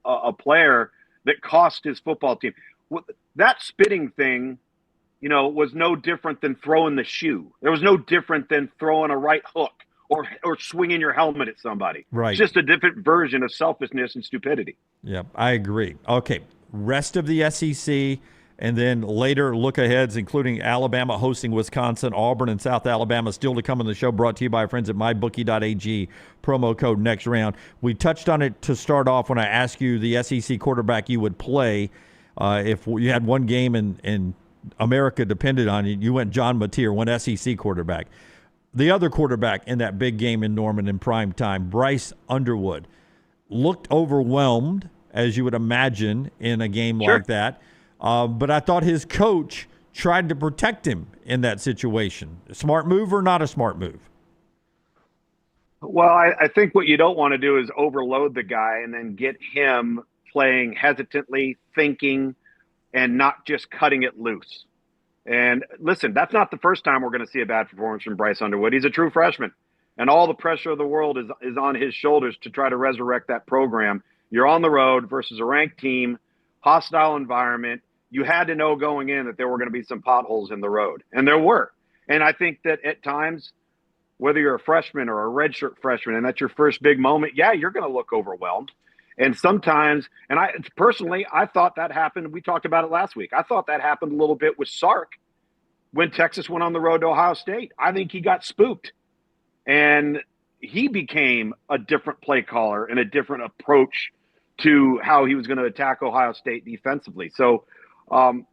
a player that cost his football team. That spitting thing, was no different than throwing the shoe. There was no different than throwing a right hook or swinging your helmet at somebody. Right. It's just a different version of selfishness and stupidity. Yeah, I agree. Okay, rest of the SEC, and then later look-aheads, including Alabama hosting Wisconsin, Auburn, and South Alabama still to come on the show, brought to you by our friends at mybookie.ag, promo code next round. We touched on it to start off when I asked you the SEC quarterback you would play. If you had one game and America depended on you, you went John Napier, one SEC quarterback. The other quarterback in that big game in Norman in prime time, Bryce Underwood, looked overwhelmed, as you would imagine in a game like that. But I thought his coach tried to protect him in that situation. A smart move or not a smart move? Well, I think what you don't want to do is overload the guy and then get him playing hesitantly, thinking, and not just cutting it loose. And listen, that's not the first time we're going to see a bad performance from Bryce Underwood. He's a true freshman, and all the pressure of the world is on his shoulders to try to resurrect that program. You're on the road versus a ranked team, hostile environment. You had to know going in that there were going to be some potholes in the road, and there were. And I think that at times, whether you're a freshman or a redshirt freshman, and that's your first big moment, yeah, you're going to look overwhelmed. And sometimes, and I thought that happened. We talked about it last week. I thought that happened a little bit with Sark when Texas went on the road to Ohio State. I think he got spooked, and he became a different play caller and a different approach to how he was going to attack Ohio State defensively. So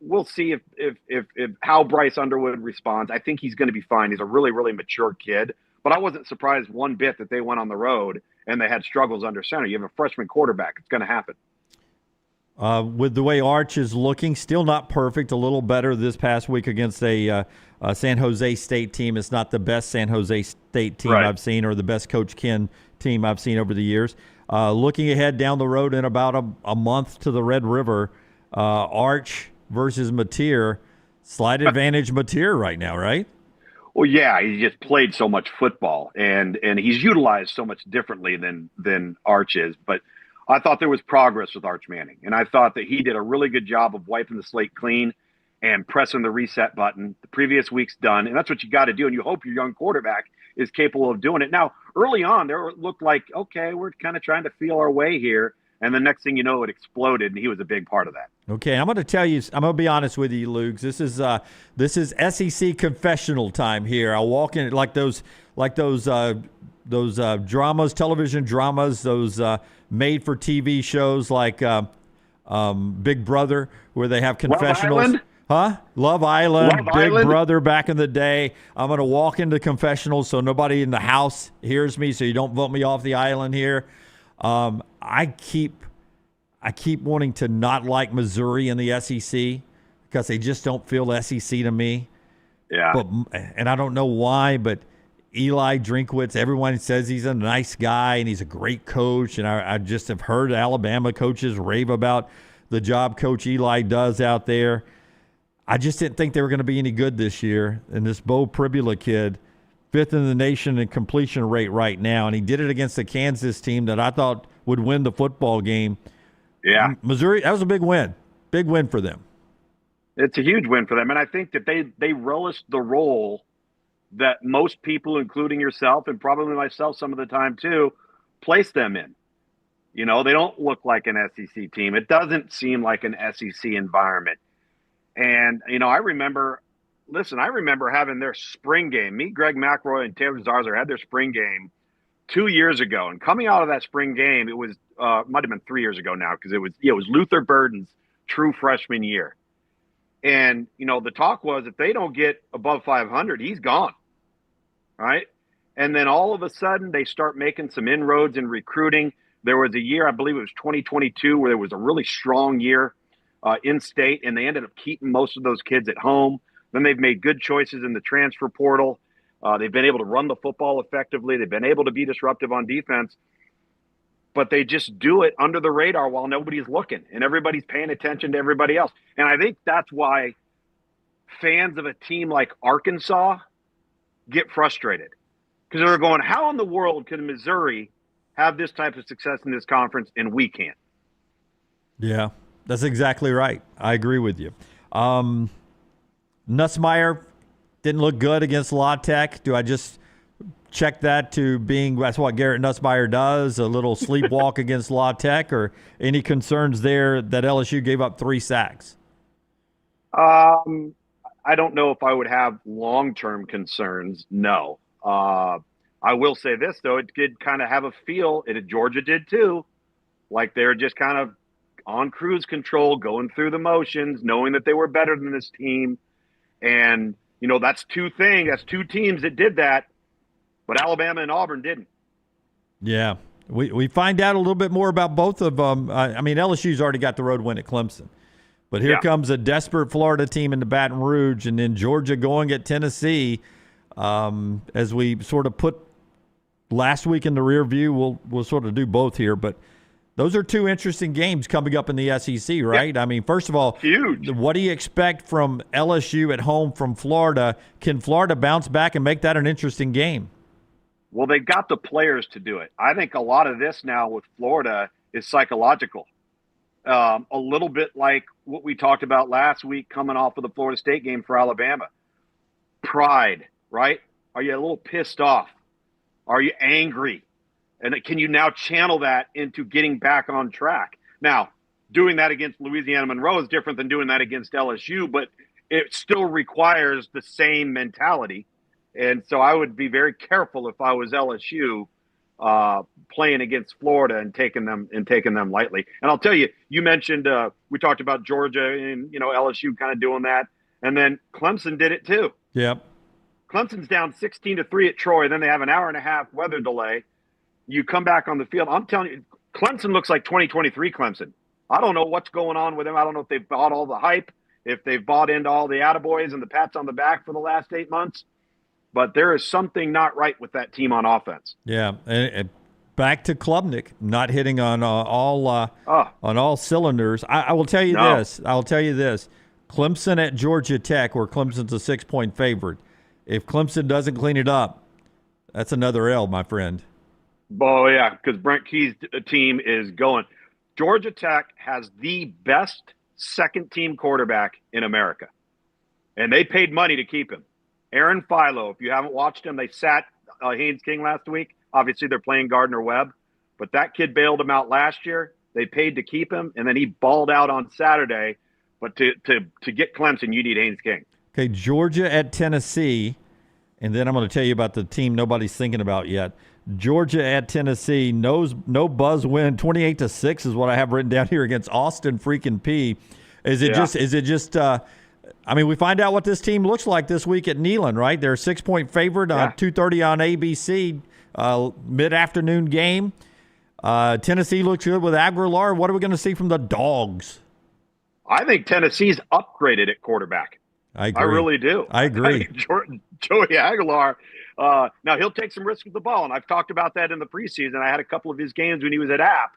we'll see if how Bryce Underwood responds. I think he's going to be fine. He's a really, really mature kid, but I wasn't surprised one bit that they went on the road and they had struggles under center. You have a freshman quarterback. It's going to happen. With the way Arch is looking, still not perfect, a little better this past week against a San Jose State team. It's not the best San Jose State team I've seen or the best Coach Ken team I've seen over the years. Looking ahead down the road in about a month to the Red River, Arch versus Napier, slight advantage Napier right now, right? Well, yeah, he just played so much football, and he's utilized so much differently than Arch is. But I thought there was progress with Arch Manning, and I thought that he did a really good job of wiping the slate clean and pressing the reset button. The previous week's done, and that's what you got to do, and you hope your young quarterback is capable of doing it. Now, early on, there looked like, okay, we're kind of trying to feel our way here, and the next thing you know, it exploded, and he was a big part of that. Okay, I'm going to tell you, I'm going to be honest with you, Lugs. This is SEC confessional time here. I walk in like those dramas, television dramas, those made-for-TV shows like Big Brother, where they have confessionals. Love Island, Big Brother back in the day. I'm going to walk into confessionals so nobody in the house hears me, so you don't vote me off the island here. I keep wanting to not like Missouri in the SEC because they just don't feel SEC to me. Yeah. And I don't know why, but Eli Drinkwitz, everyone says he's a nice guy and he's a great coach. And I just have heard Alabama coaches rave about the job Coach Eli does out there. I just didn't think they were going to be any good this year. And this Bo Pribula kid, 5th in the nation in completion rate right now, and he did it against a Kansas team that I thought would win the football game. Yeah. Missouri, that was a big win. Big win for them. It's a huge win for them. And I think that they relished the role that most people, including yourself and probably myself some of the time too, place them in. They don't look like an SEC team. It doesn't seem like an SEC environment. And, I remember having their spring game. Me, Greg McElroy, and Taylor Zarzour had their spring game 2 years ago. And coming out of that spring game, it was might have been 3 years ago now because it was Luther Burden's true freshman year. And, the talk was if they don't get above 500, he's gone. Right? And then all of a sudden they start making some inroads in recruiting. There was a year, I believe it was 2022, where there was a really strong year in state, and they ended up keeping most of those kids at home. Then they've made good choices in the transfer portal. They've been able to run the football effectively. They've been able to be disruptive on defense. but they just do it under the radar while nobody's looking and everybody's paying attention to everybody else. And I think that's why fans of a team like Arkansas get frustrated, because they're going, how in the world can Missouri have this type of success in this conference and we can't? Yeah, that's exactly right. I agree with you. Nussmeier didn't look good against La Tech. Do I just check that to being that's what Garrett Nussmeier does, a little sleepwalk against La Tech, or any concerns there that LSU gave up 3 sacks? I don't know if I would have long-term concerns. No. I will say this, though. It did kind of have a feel, and Georgia did too, like they were just kind of on cruise control, going through the motions, knowing that they were better than this team. And, you know, that's two teams that did that, but Alabama and Auburn didn't. Yeah. We find out a little bit more about both of them. I mean, LSU's already got the road win at Clemson. But here comes a desperate Florida team into Baton Rouge, and then Georgia going at Tennessee. As we sort of put last week in the rear view, we'll sort of do both here. But those are 2 interesting games coming up in the SEC, right? Yeah. I mean, first of all, huge. What do you expect from LSU at home from Florida? Can Florida bounce back and make that an interesting game? Well, they've got the players to do it. I think a lot of this now with Florida is psychological. A little bit like what we talked about last week coming off of the Florida State game for Alabama. Pride, right? Are you a little pissed off? Are you angry? And can you now channel that into getting back on track? Now, doing that against Louisiana Monroe is different than doing that against LSU, but it still requires the same mentality. And so I would be very careful if I was LSU playing against Florida and taking them lightly. And I'll tell you, you mentioned we talked about Georgia and LSU kind of doing that, and then Clemson did it too. Yep. Clemson's down 16-3 at Troy. Then they have an hour and a half weather delay. You come back on the field. I'm telling you, Clemson looks like 2023 Clemson. I don't know what's going on with them. I don't know if they've bought all the hype, if they've bought into all the attaboys and the pats on the back for the last 8 months. But there is something not right with that team on offense. Yeah, and back to Klubnik not hitting on all cylinders. I will tell you this. I'll tell you this. Clemson at Georgia Tech, where Clemson's a 6-point favorite. If Clemson doesn't clean it up, that's another L, my friend. Oh, yeah, because Brent Key's team is going. Georgia Tech has the best second-team quarterback in America, and they paid money to keep him. Aaron Philo, if you haven't watched him, they sat Haynes King last week. Obviously, they're playing Gardner-Webb, but that kid bailed him out last year. They paid to keep him, and then he balled out on Saturday. But to get Clemson, you need Haynes King. Okay, Georgia at Tennessee, and then I'm going to tell you about the team nobody's thinking about yet. Georgia at Tennessee, no buzz win, 28-6 is what I have written down here against Austin freaking P. Is it just? I mean, we find out what this team looks like this week at Neyland, right? They're a 6-point favorite on 2:30 on ABC, mid-afternoon game. Tennessee looks good with Aguilar. What are we going to see from the Dogs? I think Tennessee's upgraded at quarterback. I agree. I really do. I agree. Joey Aguilar, now he'll take some risks with the ball, and I've talked about that in the preseason. I had a couple of his games when he was at App,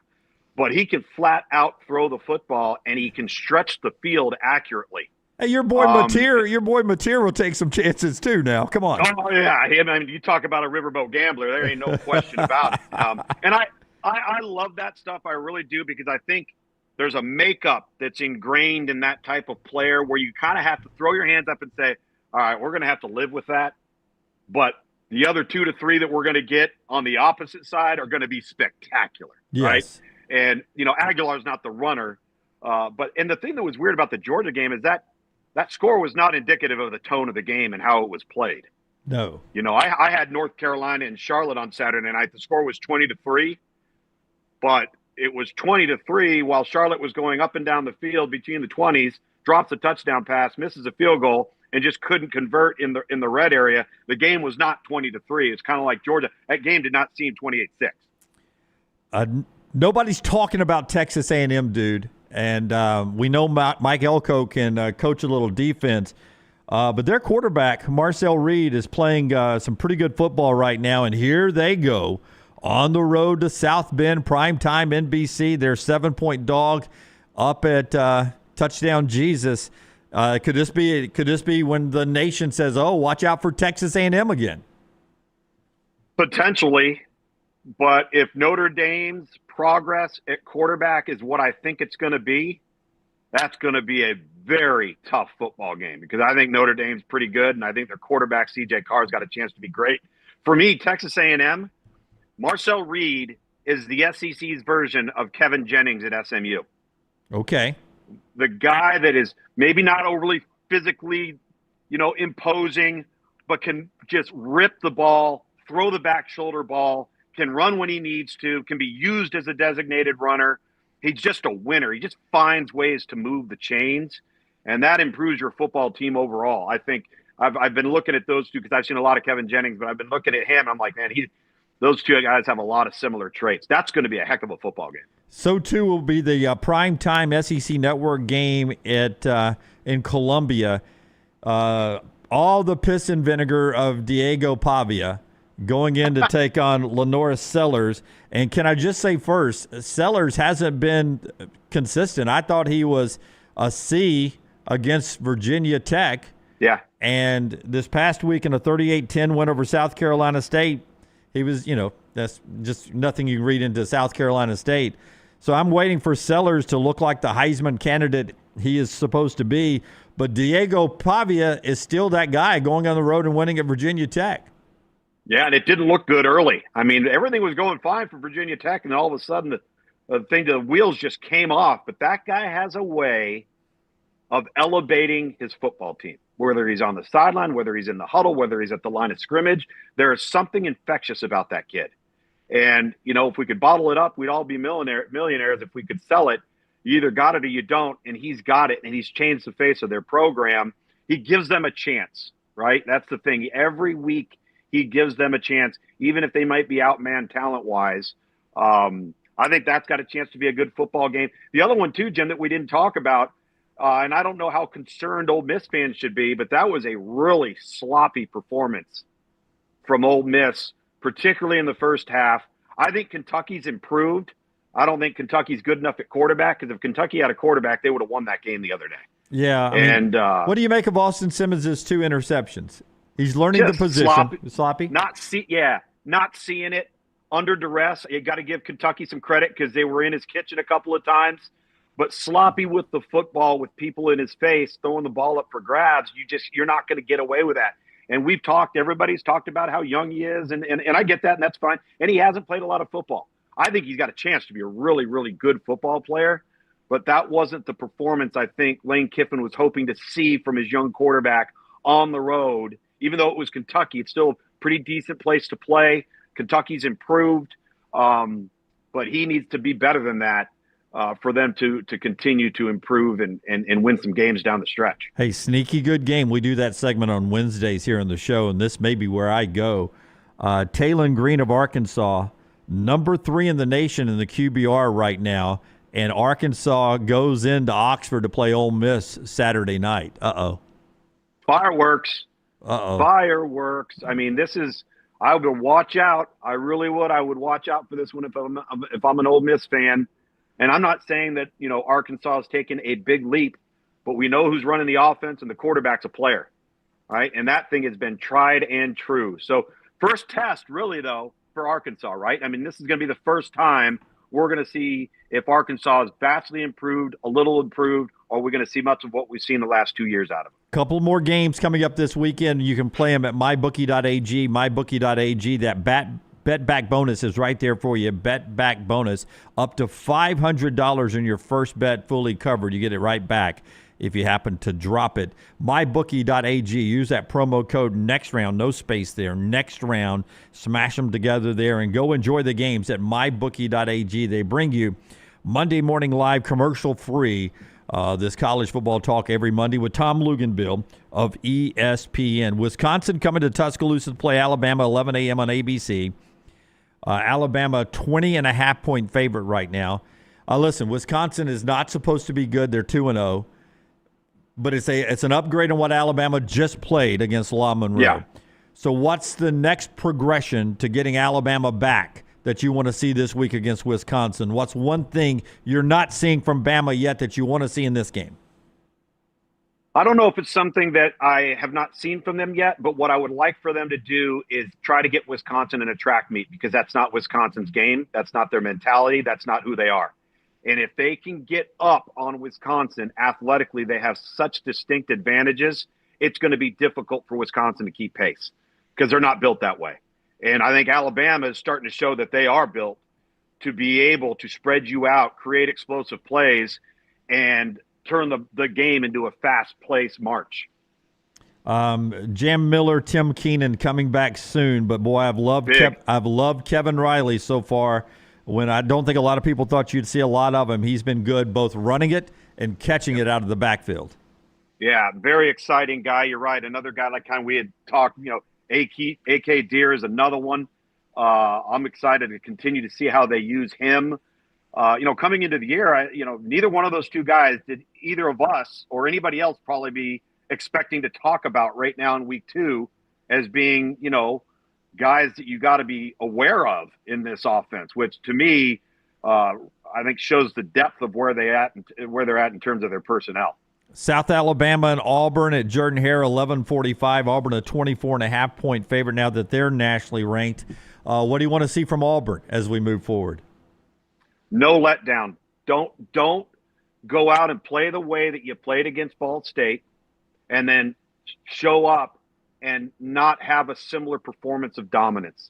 but he can flat out throw the football, and he can stretch the field accurately. Hey, your boy Napier will take some chances too now. Come on. Oh, yeah. I mean, you talk about a riverboat gambler. There ain't no question about it. And I love that stuff. I really do, because I think there's a makeup that's ingrained in that type of player where you kind of have to throw your hands up and say, all right, we're going to have to live with that. But the other 2 to 3 that we're going to get on the opposite side are going to be spectacular. Yes. Right? And, Aguilar's not the runner. And the thing that was weird about the Georgia game is that score was not indicative of the tone of the game and how it was played. No. I had North Carolina and Charlotte on Saturday night. The score was 20-3, but it was 20-3 while Charlotte was going up and down the field between the 20s, drops a touchdown pass, misses a field goal, and just couldn't convert in the red area. The game was not 20-3. It's kind of like Georgia. That game did not seem 28-6. Nobody's talking about Texas A&M, dude. And we know Mike Elko can coach a little defense. But their quarterback, Marcel Reed, is playing some pretty good football right now. And here they go on the road to South Bend, primetime NBC. They're 7-point dog up at Touchdown Jesus. Could this be when the nation says, "Oh, watch out for Texas A&M again"? Potentially, but if Notre Dame's progress at quarterback is what I think it's going to be, that's going to be a very tough football game because I think Notre Dame's pretty good, and I think their quarterback, C.J. Carr's got a chance to be great. For me, Texas A&M, Marcel Reed is the SEC's version of Kevin Jennings at SMU. Okay. The guy that is maybe not overly physically, imposing, but can just rip the ball, throw the back shoulder ball, can run when he needs to, can be used as a designated runner. He's just a winner. He just finds ways to move the chains, and that improves your football team overall. I think I've been looking at those two because I've seen a lot of Kevin Jennings, but I've been looking at him. And I'm like, man, those two guys have a lot of similar traits. That's going to be a heck of a football game. So, too, will be the primetime SEC Network game in Columbia. All the piss and vinegar of Diego Pavia going in to take on Lenora Sellers. And can I just say first, Sellers hasn't been consistent. I thought he was a C against Virginia Tech. Yeah. And this past week in a 38-10 win over South Carolina State, he was, that's just nothing you can read into South Carolina State. So I'm waiting for Sellers to look like the Heisman candidate he is supposed to be. But Diego Pavia is still that guy going on the road and winning at Virginia Tech. Yeah, and it didn't look good early. I mean, everything was going fine for Virginia Tech, and all of a sudden the wheels just came off. But that guy has a way of elevating his football team, whether he's on the sideline, whether he's in the huddle, whether he's at the line of scrimmage. There is something infectious about that kid. And, if we could bottle it up, we'd all be millionaires if we could sell it. You either got it or you don't, and he's got it, and he's changed the face of their program. He gives them a chance, right? That's the thing. Every week he gives them a chance, even if they might be outmanned talent-wise. I think that's got a chance to be a good football game. The other one, too, Jim, that we didn't talk about, and I don't know how concerned Ole Miss fans should be, but that was a really sloppy performance from Ole Miss, particularly in the first half. I think Kentucky's improved. I don't think Kentucky's good enough at quarterback because if Kentucky had a quarterback, they would have won that game the other day. Yeah. What do you make of Austin Simmons' 2 interceptions? He's learning the position. Sloppy? Not seeing it under duress. You got to give Kentucky some credit because they were in his kitchen a couple of times. But sloppy with the football, with people in his face, throwing the ball up for grabs, you're not going to get away with that. And everybody's talked about how young he is, and I get that, and that's fine. And he hasn't played a lot of football. I think he's got a chance to be a really, really good football player, but that wasn't the performance I think Lane Kiffin was hoping to see from his young quarterback on the road. Even though it was Kentucky, it's still a pretty decent place to play. Kentucky's improved, but he needs to be better than that for them to continue to improve and win some games down the stretch. Hey, sneaky good game. We do that segment on Wednesdays here on the show, and this may be where I go. Taylon Green of Arkansas, number 3 in the nation in the QBR right now, and Arkansas goes into Oxford to play Ole Miss Saturday night. Fireworks. Fireworks. I mean, I would watch out. I really would. I would watch out for this one if I'm an Ole Miss fan. And I'm not saying that, Arkansas has taken a big leap, but we know who's running the offense and the quarterback's a player, right? And that thing has been tried and true. So first test really, though, for Arkansas, right? I mean, this is going to be the first time we're going to see if Arkansas is vastly improved, a little improved, or we're going to see much of what we've seen the last 2 years out of them. Couple more games coming up this weekend. You can play them at mybookie.ag, mybookie.ag. That bet back bonus is right there for you. Bet back bonus up to $500 in your first bet fully covered. You get it right back if you happen to drop it. mybookie.ag. Use that promo code next round. No space there. Next round. Smash them together there and go enjoy the games at mybookie.ag. They bring you Monday Morning Live commercial free. This college football talk every Monday with Tom Luginbill of ESPN. Wisconsin coming to Tuscaloosa to play Alabama, 11 a.m. on ABC. Alabama 20.5-point favorite right now. Listen, Wisconsin is not supposed to be good. They're 2-0. But it's an upgrade on what Alabama just played against La Monroe. Yeah. So what's the next progression to getting Alabama back that you want to see this week against Wisconsin? What's one thing you're not seeing from Bama yet that you want to see in this game? I don't know if it's something that I have not seen from them yet, but what I would like for them to do is try to get Wisconsin in a track meet, because that's not Wisconsin's game. That's not their mentality. That's not who they are. And if they can get up on Wisconsin athletically, they have such distinct advantages, it's going to be difficult for Wisconsin to keep pace because they're not built that way. And I think Alabama is starting to show that they are built to be able to spread you out, create explosive plays, and turn the game into a fast-paced march. Jam Miller, Tim Keenan coming back soon, but boy, I've loved Kevin Riley so far. When I don't think a lot of people thought you'd see a lot of him, he's been good both running it and catching it out of the backfield. Yeah, very exciting guy. You're right. Another guy like kind of we had talked. AK Deer is another one. I'm excited to continue to see how they use him. Coming into the year, neither one of those two guys did either of us or anybody else probably be expecting to talk about right now in week 2 as being, guys that you got to be aware of in this offense, which to me, I think shows the depth of where they're at in terms of their personnel. South Alabama and Auburn at Jordan-Hare, 11:45. Auburn a 24.5-point favorite now that they're nationally ranked. What do you want to see from Auburn as we move forward? No letdown. Don't go out and play the way that you played against Ball State and then show up and not have a similar performance of dominance.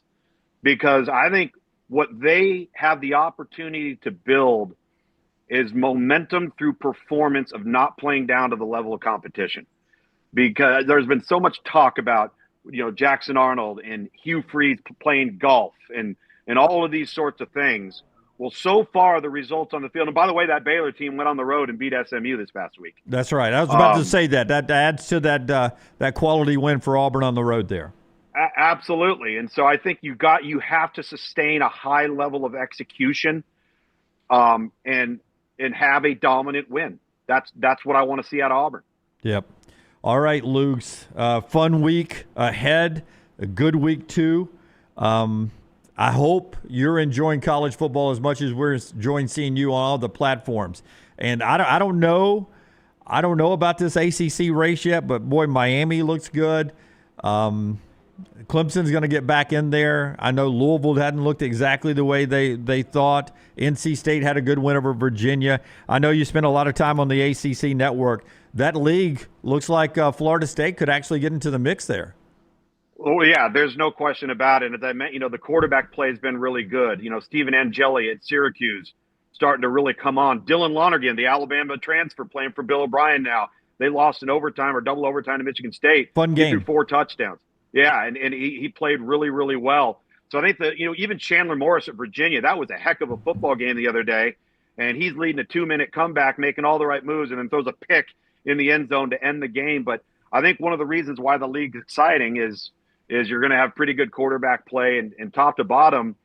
Because I think what they have the opportunity to build is momentum through performance of not playing down to the level of competition. Because there's been so much talk about, Jackson Arnold and Hugh Freeze playing golf and all of these sorts of things. Well, so far the results on the field, and by the way, that Baylor team went on the road and beat SMU this past week. That's right. I was about to say that adds to that quality win for Auburn on the road there. Absolutely, and so I think you have to sustain a high level of execution, and have a dominant win. That's what I want to see out of Auburn. Yep. All right, Luke's fun week ahead. A good week too. I hope you're enjoying college football as much as we're enjoying seeing you on all the platforms. And I don't know about this ACC race yet, but boy, Miami looks good. Clemson's going to get back in there. I know Louisville hadn't looked exactly the way they thought. NC State had a good win over Virginia. I know you spent a lot of time on the ACC network. That league looks like Florida State could actually get into the mix there. Oh, yeah, there's no question about it. As I meant, the quarterback play has been really good. Stephen Angeli at Syracuse starting to really come on. Dylan Lonergan, the Alabama transfer, playing for Bill O'Brien now. They lost in overtime or double overtime to Michigan State. Fun game. He threw 4 touchdowns. Yeah, and he played really, really well. So I think that, even Chandler Morris at Virginia, that was a heck of a football game the other day. And he's leading a 2-minute comeback, making all the right moves, and then throws a pick in the end zone to end the game. But I think one of the reasons why the league's exciting is you're going to have pretty good quarterback play, and top to bottom,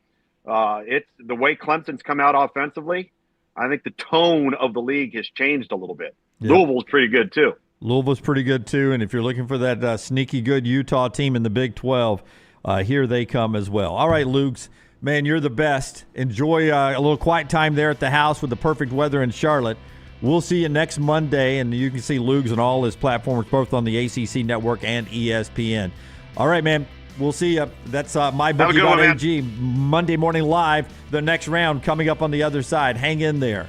it's the way Clemson's come out offensively. I think the tone of the league has changed a little bit. Yeah. Louisville's pretty good too. Louisville's pretty good too, and if you're looking for that sneaky good Utah team in the Big 12, here they come as well. All right, Luke's, man, you're the best. Enjoy a little quiet time there at the house with the perfect weather in Charlotte. We'll see you next Monday, and you can see Luke's on all his platforms, both on the ACC Network and ESPN. All right, man. We'll see you. That's MyBookie.ag, Monday Morning Live. The next round coming up on the other side. Hang in there.